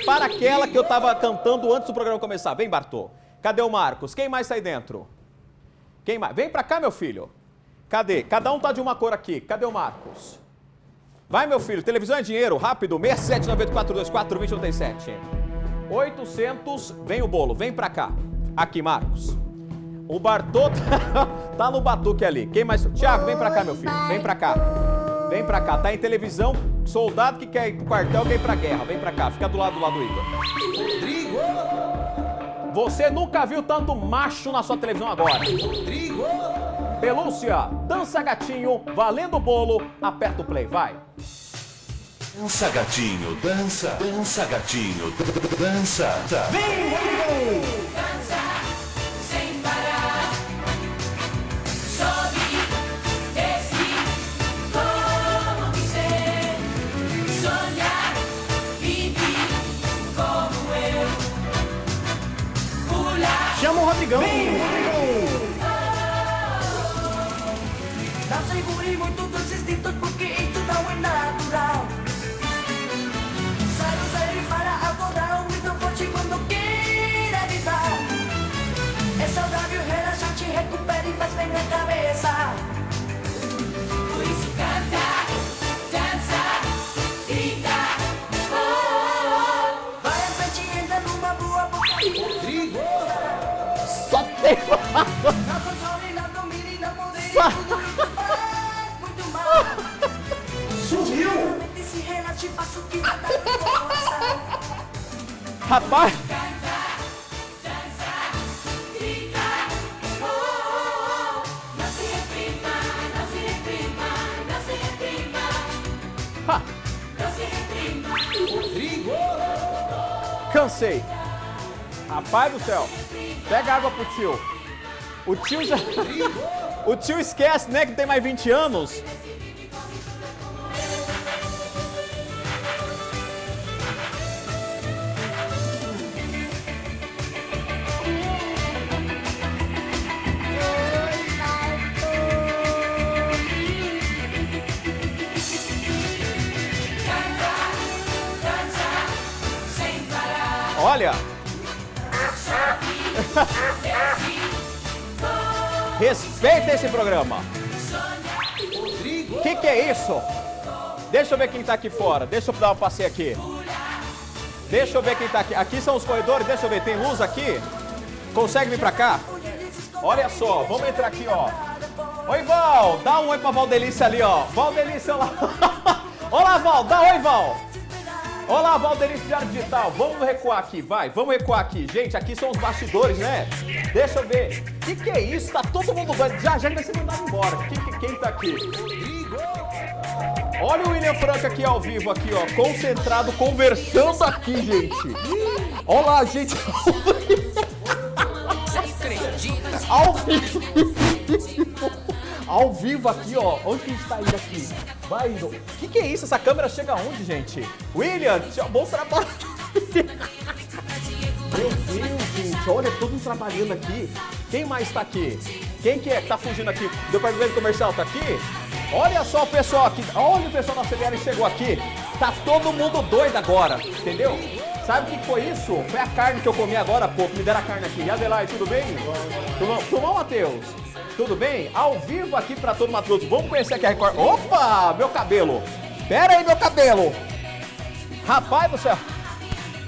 Para aquela que eu tava cantando antes do programa começar. Vem, Bartô. Cadê o Marcos? Quem mais tá aí dentro? Quem mais? Vem pra cá, meu filho. Cadê? Cada um tá de uma cor aqui. Cadê o Marcos? Vai, meu filho. Televisão é dinheiro. Rápido. 6794242097. 800. Vem o bolo. Vem pra cá. Aqui, Marcos. O Bartô tá no batuque ali. Quem mais? Thiago, vem pra cá, meu filho. Vem pra cá. Vem pra cá. Tá em televisão. Soldado que quer ir pro quartel, quer ir pra guerra. Vem pra cá. Fica do lado do Igor. Rodrigo! Você nunca viu tanto macho na sua televisão agora. Rodrigo! Pelúcia, dança gatinho, valendo o bolo, aperta o play, vai. Dança gatinho, dança, dança gatinho, dança. Vem, Rodrigo! Dança sem parar, sobe, desce, como quiser, sonhar, vive como eu, pular. Chama o Rodrigão. Vem, dá seguro e muito dos instintos porque isso não é natural. Sai do sério para acordar um grito forte quando queira gritar. É saudável, relaxante, recupera e faz bem na cabeça. Por isso canta, dança, grita, oh, oh, oh. Vai à frente e entra numa boa boca. Rodrigo! Só tem... Não controle, não domine, não modere, tudo isso faz muito mal. Sumiu! Se relate, faça o que dá pra força. Rapaz, Canta, dança, grita, oh, oh, oh. Não se reprima, não se reprima, não se reprima, ha, não se reprima. Rodrigo! cansei. Rapaz do céu, pega água pro tio. O tio já... O tio esquece, né, que tem mais 20 anos. Canta, dança, sem parar. Olha, respeita esse programa. Rodrigo! O que é isso? Deixa eu ver quem tá aqui fora. Deixa eu dar um passeio aqui. Deixa eu ver quem tá aqui. Aqui são os corredores. Deixa eu ver. Tem luz aqui? Consegue vir pra cá? Olha só. Vamos entrar aqui, ó. Oi, Val. Dá um oi pra Valdelice ali, ó. Valdelice, olha lá. Olá, Val. Dá oi, Val. Olá, Valdelice Diário Digital. Vamos recuar aqui, vai. Vamos recuar aqui. Gente, aqui são os bastidores, né? Deixa eu ver. O que é isso? Tá todo mundo doido. Já vai ser mandado embora. Quem tá aqui? Olha o William Franco aqui ao vivo, aqui, ó. Concentrado, conversando aqui, gente. Olá, gente. Ao vivo. Ao vivo aqui, ó. Onde que a gente tá indo aqui? Vai indo. O que é isso? Essa câmera chega aonde, gente? William, bom trabalho. Meu Deus, gente. Olha, todo mundo trabalhando aqui. Quem mais tá aqui? Quem que é que tá fugindo aqui? Deu pra ver o comercial? Tá aqui? Olha só o pessoal aqui. Olha o pessoal da CBL chegou aqui. Tá todo mundo doido agora, entendeu? Sabe o que foi isso? Foi a carne que eu comi agora há pouco. Me deram a carne aqui. E Adelaide, tudo bem? Tudo bom, Matheus? Tudo bem? Ao vivo aqui pra todo Mato Grosso. Vamos conhecer aqui a Record. Opa, meu cabelo. Pera aí, meu cabelo. Rapaz do céu.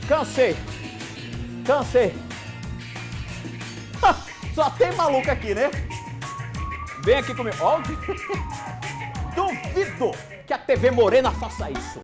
Cansei. Só tem maluco aqui, né? Vem aqui comigo. Ó, duvido que a TV Morena faça isso.